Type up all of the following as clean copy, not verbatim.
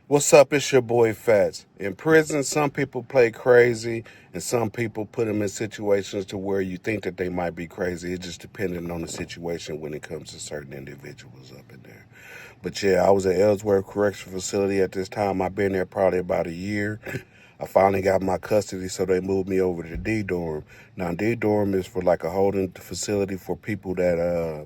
What's up? It's your boy Fats. In prison, some people play crazy, and some people put them in situations to where you think that they might be crazy. It's just depending on the situation when it comes to certain individuals up in there. But yeah, I was at Ellsworth Correctional Facility at this time. I've been there probably about a year. I finally got my custody, so they moved me over to D dorm. Now, D dorm is for like a holding facility for people that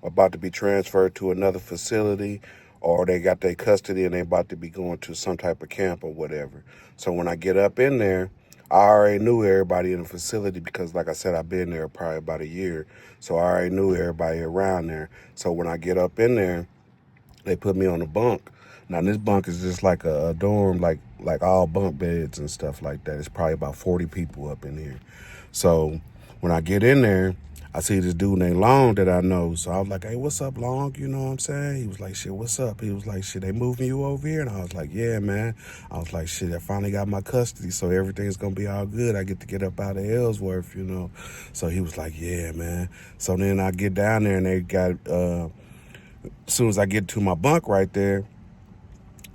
about to be transferred to another facility, or they got their custody and they about to be going to some type of camp or whatever. So when I get up in there, I already knew everybody in the facility because, like I said, I've been there probably about a year. So I already knew everybody around there. So when I get up in there, they put me on a bunk. Now this bunk is just like a dorm, like all bunk beds and stuff like that. It's probably about 40 people up in here. So when I get in there, I see this dude named Long that I know. So I was like, hey, what's up, Long? You know what I'm saying? He was like, shit, what's up? He was like, shit, they moving you over here? And I was like, yeah, man. I was like, shit, I finally got my custody, so everything's going to be all good. I get to get up out of Ellsworth, you know. So he was like, yeah, man. So then I get down there and they got, as soon as I get to my bunk right there,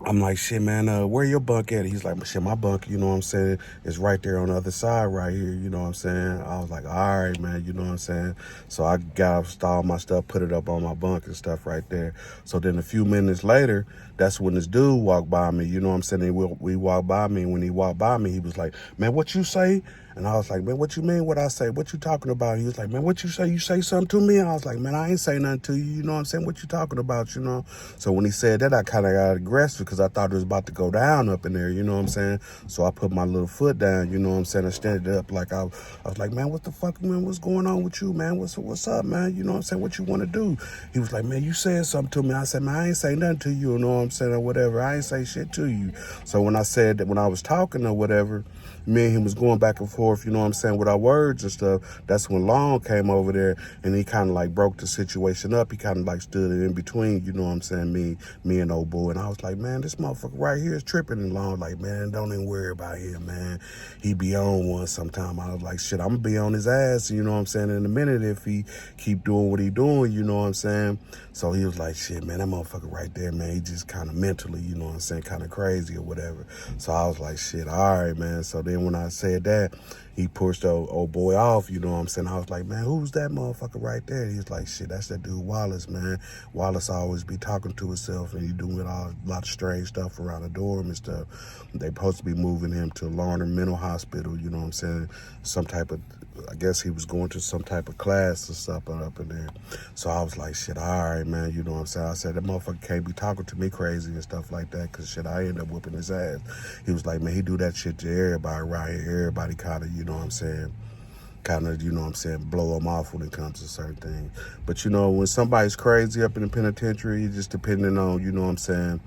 I'm like, shit, man, where your bunk at? He's like, shit, my bunk, you know what I'm saying, is right there on the other side right here, you know what I'm saying? I was like, all right, man, you know what I'm saying? So I got all my stuff, put it up on my bunk and stuff right there. So then a few minutes later, that's when this dude walked by me, you know what I'm saying? And we walked by me, and when he walked by me, he was like, man, what you say? And I was like, man, what you mean what I say? What you talking about? He was like, man, what you say? You say something to me? And I was like, man, I ain't say nothing to you. You know what I'm saying? What you talking about, you know? So when he said that, I kind of got aggressive because I thought it was about to go down up in there, you know what I'm saying? So I put my little foot down, you know what I'm saying? I stood up like I was like, man, what the fuck, man? What's going on with you, man? What's up, man? You know what I'm saying? What you want to do? He was like, man, you said something to me. I said, man, I ain't say nothing to you, you know what I'm saying, or whatever. I ain't say shit to you. So when I said that, when I was talking or whatever, me and him was going back and forth, you know what I'm saying, with our words and stuff. That's when Long came over there and he kind of like broke the situation up. He kind of like stood in between, you know what I'm saying, me and old boy. And I was like, man, this motherfucker right here is tripping. And Long like, man, don't even worry about him, man. He be on one sometime. I was like, shit, I'm gonna be on his ass, you know what I'm saying, in a minute if he keep doing what he doing, you know what I'm saying. So he was like, shit, man, that motherfucker right there, man, he just kind of mentally, you know what I'm saying, kind of crazy or whatever. So I was like, shit, all right, man. So then when I said that, he pushed old boy off, you know what I'm saying. I was like, man, who's that motherfucker right there? He was like, shit, that's that dude Wallace, man. Wallace always be talking to himself and he doing a lot of strange stuff around the dorm and stuff. They supposed to be moving him to Larner Mental Hospital, you know what I'm saying, some type of, I guess he was going to some type of class or something up in there. So I was like, shit, all right, man, you know what I'm saying. I said, that motherfucker can't be talking to me crazy and stuff like that because, shit, I end up whooping his ass. He was like, man, he do that shit to everybody right here. Everybody kind of, you know what I'm saying, kind of, you know what I'm saying, blow them off when it comes to certain things. But, you know, when somebody's crazy up in the penitentiary, it's just depending on, you know what I'm saying,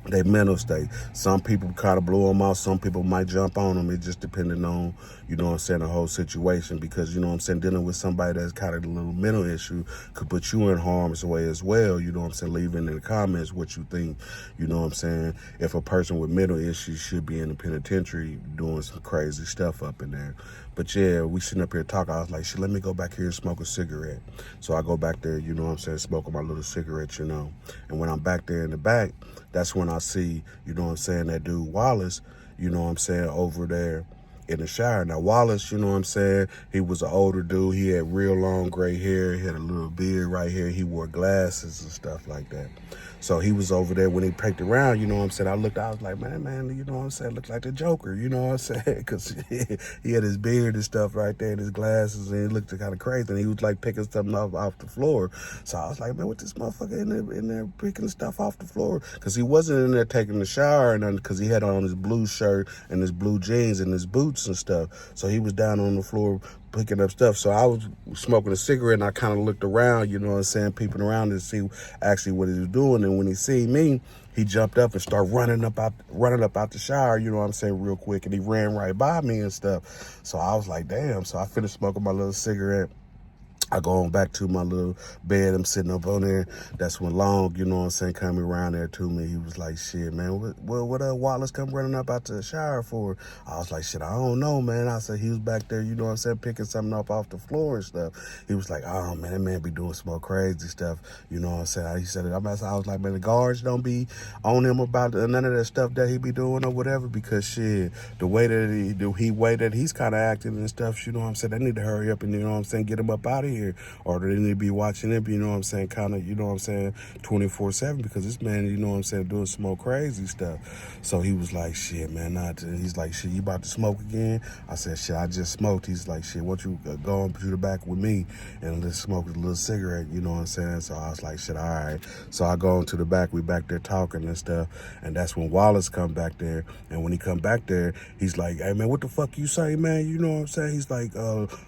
their mental state. Some people kind of blow them out. Some people might jump on them. It just depending on, you know what I'm saying, the whole situation. Because, you know what I'm saying, dealing with somebody that's kind of a little mental issue could put you in harm's way as well. You know what I'm saying, leaving in the comments what you think, you know what I'm saying, if a person with mental issues should be in the penitentiary doing some crazy stuff up in there. But yeah, we sitting up here talking. I was like, shit, let me go back here and smoke a cigarette. So I go back there, you know what I'm saying, smoking my little cigarette, you know. And when I'm back there in the back, that's when I see, you know what I'm saying, that dude Wallace, you know what I'm saying, over there in the shower. Now, Wallace, you know what I'm saying, he was an older dude. He had real long gray hair. He had a little beard right here. He wore glasses and stuff like that. So he was over there when he picked around, you know what I'm saying. I was like, man, you know what I'm saying, looked like the Joker, you know what I'm saying, because he had his beard and stuff right there and his glasses, and he looked kind of crazy, and he was like picking something off the floor. So I was like, man, what this motherfucker in there picking stuff off the floor? Because he wasn't in there taking the shower and because he had on his blue shirt and his blue jeans and his boots and stuff. So he was down on the floor picking up stuff. So I was smoking a cigarette and I kind of looked around, you know what I'm saying, peeping around to see actually what he was doing. And when he seen me, he jumped up and started running up out the shower, you know what I'm saying, real quick. And he ran right by me and stuff. So I was like, damn. So I finished smoking my little cigarette. I go on back to my little bed. I'm sitting up on there. That's when Long, you know what I'm saying, coming around there to me. He was like, shit, man, what Wallace come running up out to the shower for? I was like, shit, I don't know, man. I said, he was back there, you know what I'm saying, picking something up off the floor and stuff. He was like, oh, man, that man be doing some more crazy stuff. You know what I'm saying? He said it. I was like, man, the guards don't be on him about none of that stuff that he be doing or whatever, because shit, the way that he's kind of acting and stuff, you know what I'm saying, they need to hurry up and, you know what I'm saying, get him up out of here, or they need to be watching him, you know what I'm saying, kind of, you know what I'm saying, 24/7, because this man, you know what I'm saying, doing some more crazy stuff. So he was like, shit, man, he's like, shit, you about to smoke again? I said, shit, I just smoked. He's like, shit, what you go on to the back with me and let's smoke a little cigarette, you know what I'm saying? So I was like, shit, all right. So I go into the back, we back there talking and stuff, and that's when Wallace come back there, and when he come back there, he's like, hey, man, what the fuck you say, man? You know what I'm saying? He's like,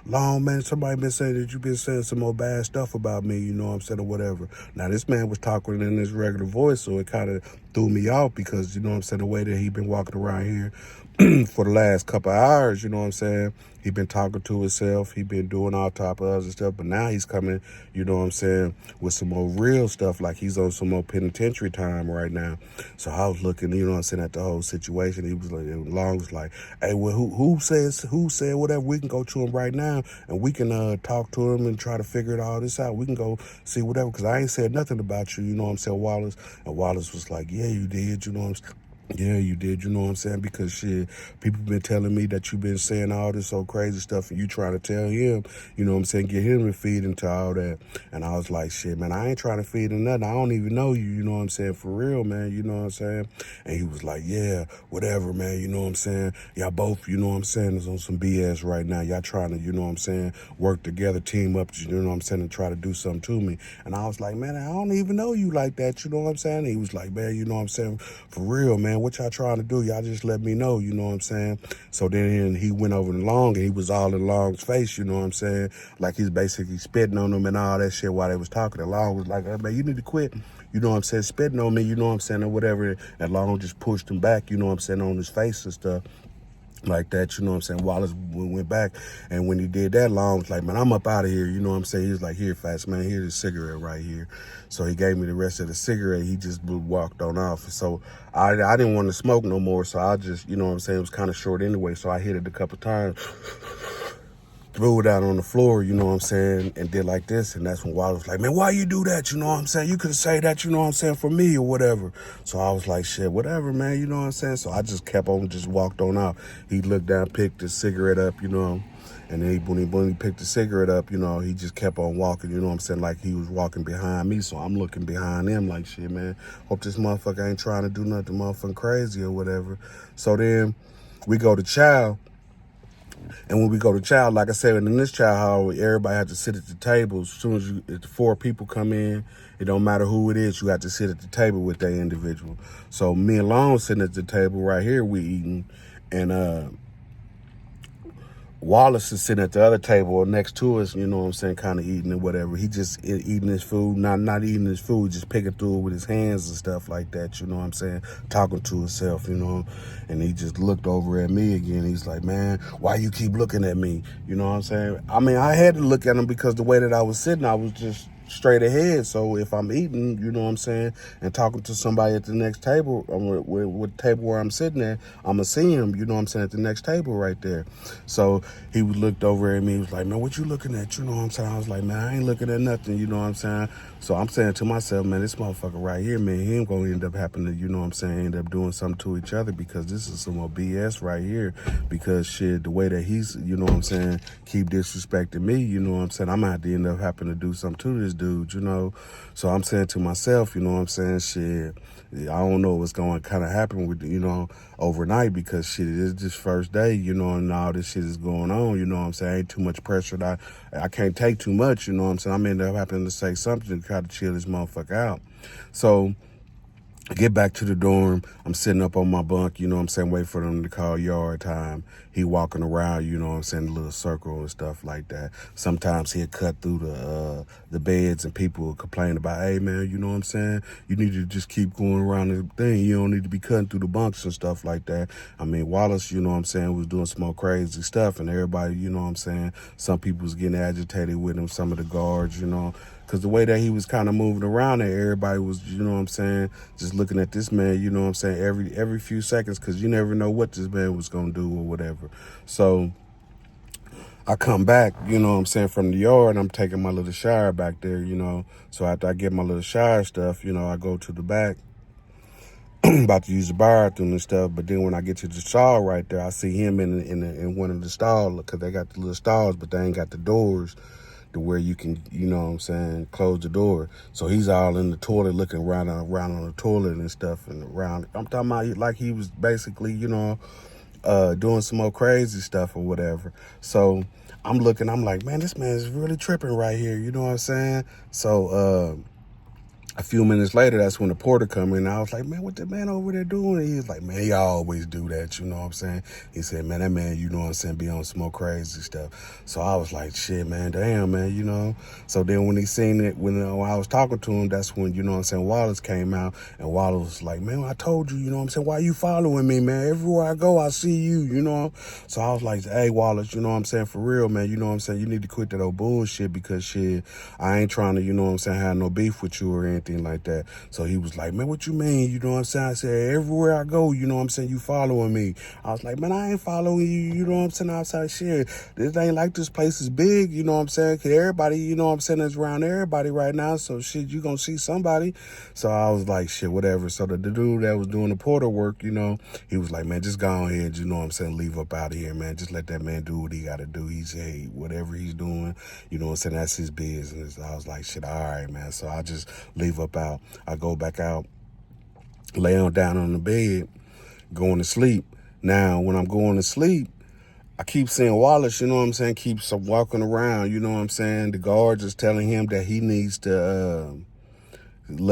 Long, man, somebody been saying that you been saying some more bad stuff about me, you know what I'm saying, or whatever. Now, this man was talking in his regular voice, so it kind of threw me off because, you know what I'm saying, the way that he been walking around here for the last couple of hours, you know what I'm saying? He been talking to himself. He been doing all type of other stuff. But now he's coming, you know what I'm saying, with some more real stuff, like he's on some more penitentiary time right now. So I was looking, you know what I'm saying, at the whole situation. He was like, Long was like, hey, well, who said whatever? We can go to him right now and we can talk to him and try to figure it all this out. We can go see whatever, because I ain't said nothing about you, you know what I'm saying, Wallace. And Wallace was like, yeah, you did, you know what I'm saying. Yeah, you did, you know what I'm saying? Because shit, people been telling me that you been saying all this so crazy stuff and you trying to tell him, you know what I'm saying, get him to feed into all that. And I was like, shit, man, I ain't trying to feed into nothing. I don't even know you, you know what I'm saying, for real, man, you know what I'm saying? And he was like, yeah, whatever, man, you know what I'm saying? Y'all both, you know what I'm saying, is on some BS right now. Y'all trying to, you know what I'm saying, work together, team up, you know what I'm saying, and try to do something to me. And I was like, man, I don't even know you like that, you know what I'm saying? And he was like, man, you know what I'm saying, for real, man, what y'all trying to do? Y'all just let me know, you know what I'm saying? So then he went over to Long and he was all in Long's face, you know what I'm saying? Like he's basically spitting on him and all that shit while they was talking. And Long was like, hey, man, you need to quit, you know what I'm saying, spitting on me, you know what I'm saying, or whatever. And Long just pushed him back, you know what I'm saying, on his face and stuff like that, you know what I'm saying. Wallace went back, and when he did that, Long was like, man, I'm up out of here, you know what I'm saying. He was like, here, Fats, man, here's the cigarette right here. So he gave me the rest of the cigarette. He just walked on off. So I didn't want to smoke no more, so I just, you know what I'm saying, it was kind of short anyway, so I hit it a couple times, threw it out on the floor, you know what I'm saying, and did like this. And that's when Wallace was like, man, why you do that, you know what I'm saying? You could say that, you know what I'm saying, for me or whatever. So I was like, shit, whatever, man, you know what I'm saying? So I just kept on, just walked on out. He looked down, picked the cigarette up, you know, and then when he picked the cigarette up, you know, he just kept on walking, you know what I'm saying, like he was walking behind me. So I'm looking behind him like, shit, man, hope this motherfucker ain't trying to do nothing motherfucking crazy or whatever. So then we go to chow. And when we go to child, like I said, in this child hall, everybody had to sit at the table. As soon as if the 4 people come in, it don't matter who it is, you have to sit at the table with that individual. So me and Long sitting at the table right here, we eating, and Wallace is sitting at the other table next to us, you know what I'm saying, kind of eating or whatever. He just eating his food, not eating his food, just picking through it with his hands and stuff like that, you know what I'm saying, talking to himself, you know. And he just looked over at me again. He's like, man, why you keep looking at me? You know what I'm saying? I mean, I had to look at him because the way that I was sitting, I was just straight ahead. So if I'm eating, you know what I'm saying, and talking to somebody at the next table, with the table where I'm sitting at, I'm going to see him, you know what I'm saying, at the next table right there. So he looked over at me. He was like, man, what you looking at? You know what I'm saying? I was like, man, I ain't looking at nothing, you know what I'm saying? So I'm saying to myself, man, this motherfucker right here, man, he ain't going to end up happening to, you know what I'm saying, end up doing something to each other, because this is some more BS right here. Because shit, the way that he's, you know what I'm saying, keep disrespecting me, you know what I'm saying, I'm going to have to end up having to do something to this dude, you know. So I'm saying to myself, you know what I'm saying, shit, I don't know what's going to kind of happen with, you know, overnight, because shit, it is this first day, you know, and all this shit is going on, you know what I'm saying. Ain't too much pressure. I can't take too much, you know what I'm saying. I'm end up having to say something to try to chill this motherfucker out. So I get back to the dorm. I'm sitting up on my bunk, you know what I'm saying, wait for them to call yard time. He walking around, you know what I'm saying, a little circle and stuff like that. Sometimes he'll cut through the beds and people will complain about, hey, man, you know what I'm saying, you need to just keep going around the thing. You don't need to be cutting through the bunks and stuff like that. I mean, Wallace, you know what I'm saying, was doing some more crazy stuff, and everybody, you know what I'm saying, some people was getting agitated with him, some of the guards, you know, because the way that he was kind of moving around there, everybody was, you know what I'm saying, just looking at this man, you know what I'm saying, every few seconds, because you never know what this man was going to do or whatever. So I come back, you know what I'm saying, from the yard, and I'm taking my little shower back there, you know. So after I get my little shower stuff, you know, I go to the back, about to use the bathroom and stuff. But then when I get to the stall right there, I see him in one of the stalls, because they got the little stalls, but they ain't got the doors to where you can, you know what I'm saying, close the door. So he's all in the toilet looking around on the toilet and stuff and around. I'm talking about like he was basically, you know, doing some more crazy stuff or whatever. So I'm looking, I'm like, man, this man is really tripping right here. You know what I'm saying? So, a few minutes later, that's when the porter come in. I was like, man, what the man over there doing? And he was like, man, he always do that, you know what I'm saying? He said, man, that man, you know what I'm saying, be on some more crazy stuff. So I was like, shit, man, damn, man, you know? So then when he seen it, when I was talking to him, that's when, you know what I'm saying, Wallace came out, and Wallace was like, man, I told you, you know what I'm saying, why you following me, man? Everywhere I go, I see you, you know? So I was like, hey, Wallace, you know what I'm saying, for real, man, you know what I'm saying, you need to quit that old bullshit, because shit, I ain't trying to, you know what I'm saying, have no beef with you or anything like that. So he was like, man, what you mean? You know what I'm saying? I said, everywhere I go, you know what I'm saying, you following me. I was like, man, I ain't following you, you know what I'm saying? I was like, shit, this ain't like this place is big, you know what I'm saying? Cause everybody, you know what I'm saying, is around everybody right now. So shit, you gonna see somebody. So I was like, shit, whatever. So the dude that was doing the porter work, you know, he was like, man, just go ahead, you know what I'm saying, leave up out of here, man. Just let that man do what he gotta do. He's, hey, whatever he's doing, you know what I'm saying, that's his business. I was like, shit, all right, man. So I just leave up out. I go back out, lay on down on the bed, going to sleep. Now, when I'm going to sleep, I keep seeing Wallace, you know what I'm saying, keeps walking around, you know what I'm saying. The guards is telling him that he needs to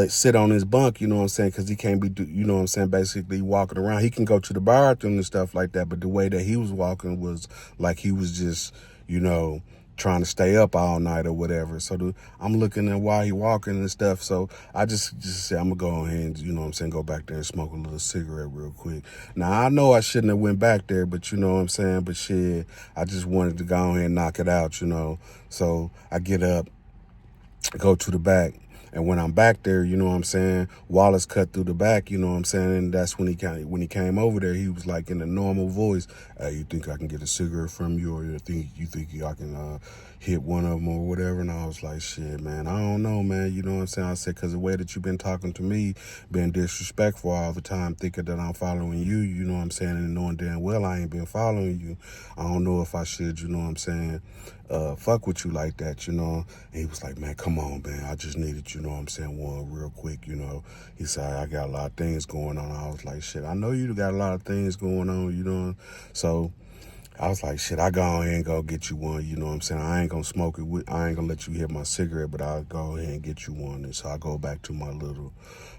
sit on his bunk, you know what I'm saying, because he can't be, you know what I'm saying, basically walking around. He can go to the bathroom and stuff like that, but the way that he was walking was like he was just, you know, trying to stay up all night or whatever. So I'm looking at why he walking and stuff. So I just said, I'm gonna go ahead and, you know what I'm saying, go back there and smoke a little cigarette real quick. Now I know I shouldn't have went back there, but you know what I'm saying, but shit, I just wanted to go ahead and knock it out, you know. So I get up, go to the back. And when I'm back there, you know what I'm saying, Wallace cut through the back, you know what I'm saying, and that's when he came over there, he was like in a normal voice, hey, you think I can get a cigarette from you, or you think I can hit one of them or whatever? And I was like, shit, man, I don't know, man, you know what I'm saying? I said, because the way that you've been talking to me, being disrespectful all the time, thinking that I'm following you, you know what I'm saying, and knowing damn well I ain't been following you, I don't know if I should, you know what I'm saying, fuck with you like that, you know. And he was like, man, come on, man, I just needed, you know what I'm saying, one real quick, you know. He said, I got a lot of things going on. I was like, shit, I know you got a lot of things going on, you know. So I was like, shit, I go ahead and go get you one, you know what I'm saying. I ain't gonna smoke it, I ain't gonna let you hit my cigarette, but I'll go ahead and get you one. And so I go back to my little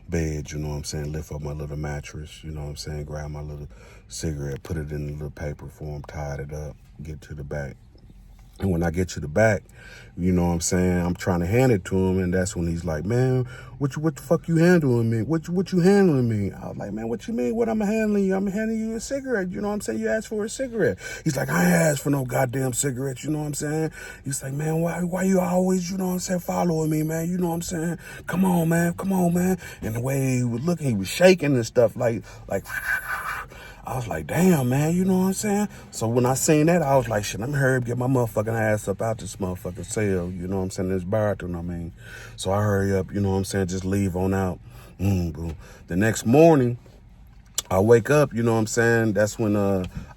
bed, you know what I'm saying, lift up my little mattress, you know what I'm saying, grab my little cigarette, put it in a little paper form, tied it up, get to the back. And when I get to the back, you know what I'm saying, I'm trying to hand it to him, and that's when he's like, man, what the fuck you handling me? What you handling me? I was like, man, what you mean, what I'm handling you? I'm handing you a cigarette, you know what I'm saying? You asked for a cigarette. He's like, I ain't asked for no goddamn cigarette, you know what I'm saying? He's like, man, why you always, you know what I'm saying, following me, man? You know what I'm saying? Come on, man. And the way he was looking, he was shaking and stuff, like I was like, damn, man, you know what I'm saying? So when I seen that, I was like, shit, let me hurry up, get my motherfucking ass up out this motherfucking cell, you know what I'm saying, this bathroom, I mean. So I hurry up, you know what I'm saying, just leave on out. Boom. The next morning, I wake up, you know what I'm saying, that's when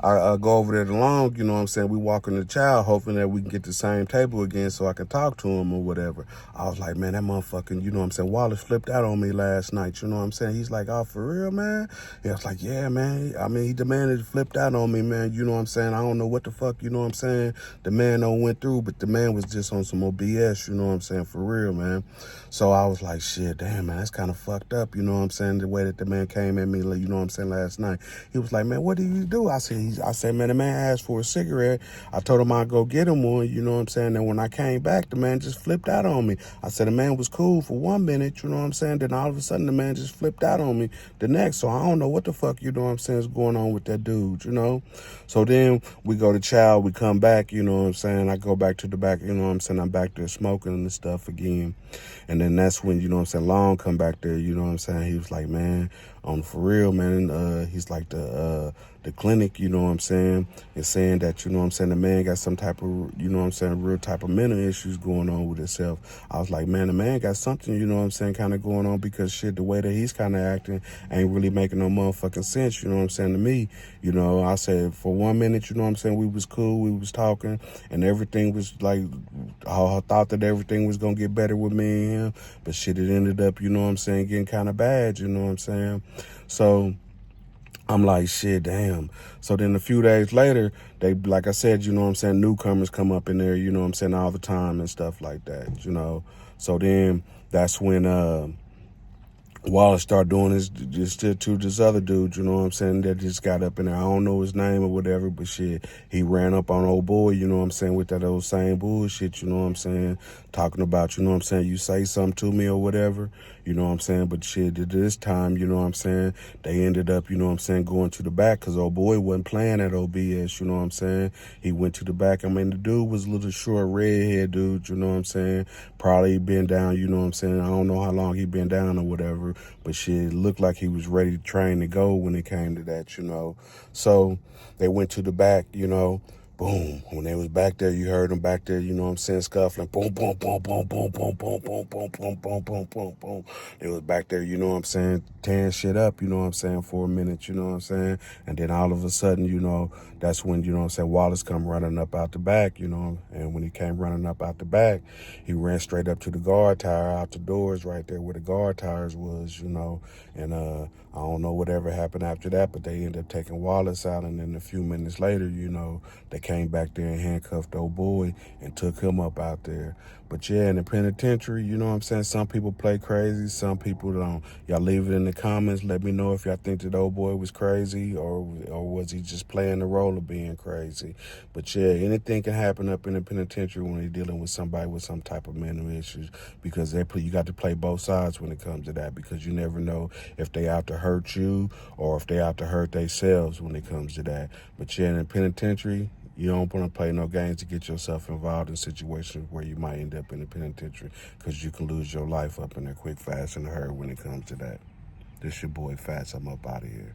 I go over there to Long, you know what I'm saying? We walking the child, hoping that we can get the same table again so I can talk to him or whatever. I was like, man, that motherfucking, you know what I'm saying, Wallace flipped out on me last night, you know what I'm saying? He's like, oh, for real, man? Yeah, I was like, yeah, man. I mean, he demanded flipped out on me, man, you know what I'm saying? I don't know what the fuck, you know what I'm saying, the man don't went through, but the man was just on some more BS, you know what I'm saying, for real, man. So I was like, shit, damn, man, that's kind of fucked up, you know what I'm saying, the way that the man came at me, you know what I'm saying, last night. He was like, man, what did you do? I said, man, the man asked for a cigarette. I told him I'd go get him one, you know what I'm saying? And when I came back, the man just flipped out on me. I said, the man was cool for 1 minute, you know what I'm saying? Then all of a sudden, the man just flipped out on me the next. So I don't know what the fuck, you know what I'm saying, is going on with that dude, you know? So then we go to chow, we come back, you know what I'm saying? I go back to the back, you know what I'm saying? I'm back there smoking and stuff again. And then that's when, you know what I'm saying, Long come back there, you know what I'm saying? He was like, man, for real, man, he's like the clinic, you know what I'm saying, is saying that, you know what I'm saying, the man got some type of, you know what I'm saying, real type of mental issues going on with himself. I was like, man, the man got something, you know what I'm saying, kind of going on, because shit, the way that he's kind of acting ain't really making no motherfucking sense, you know what I'm saying, to me. You know, I said, for 1 minute, you know what I'm saying, we was cool, we was talking, and everything was like, I thought that everything was going to get better with me and him, but shit, it ended up, you know what I'm saying, getting kind of bad, you know what I'm saying. So I'm like, shit, damn. So then a few days later, they, like I said, you know what I'm saying, newcomers come up in there, you know what I'm saying, all the time and stuff like that, you know. So then that's when Wallace started doing this just to this other dude, you know what I'm saying, that just got up in there. I don't know his name or whatever, but shit, he ran up on old boy, you know what I'm saying, with that old same bullshit, you know what I'm saying, talking about, you know what I'm saying, you say something to me or whatever, you know what I'm saying, but shit, this time, you know what I'm saying, they ended up, you know what I'm saying, going to the back, because old boy wasn't playing at OBS, you know what I'm saying. He went to the back. I mean, the dude was a little short, redhead dude, you know what I'm saying, probably been down, you know what I'm saying, I don't know how long he been down or whatever, but shit, it looked like he was ready to train to go when it came to that, you know. So they went to the back, you know. Boom. When they was back there, you heard them back there, you know what I'm saying, scuffling. Boom, boom, boom, boom, boom, boom, boom, boom, boom, boom, boom, boom, boom, boom. They was back there, you know what I'm saying, tearing shit up, you know what I'm saying, for a minute, you know what I'm saying. And then all of a sudden, you know, that's when, you know what I'm saying, Wallace come running up out the back, you know. And when he came running up out the back, he ran straight up to the guard tower, out the doors right there where the guard towers was, you know. And I don't know whatever happened after that, but they ended up taking Wallace out. And then a few minutes later, you know, they came back there and handcuffed old boy and took him up out there. But yeah, in the penitentiary, you know what I'm saying, some people play crazy, some people don't. Y'all leave it in the comments. Let me know if y'all think that old boy was crazy, or was he just playing the role of being crazy. But yeah, anything can happen up in the penitentiary when you're dealing with somebody with some type of mental issues, because you got to play both sides when it comes to that, because you never know if they out to hurt you or if they out to hurt themselves when it comes to that. But yeah, in the penitentiary, you don't want to play no games to get yourself involved in situations where you might end up in the penitentiary, because you can lose your life up in a quick, fast, and a hurry when it comes to that. This your boy Fats. I'm up out of here.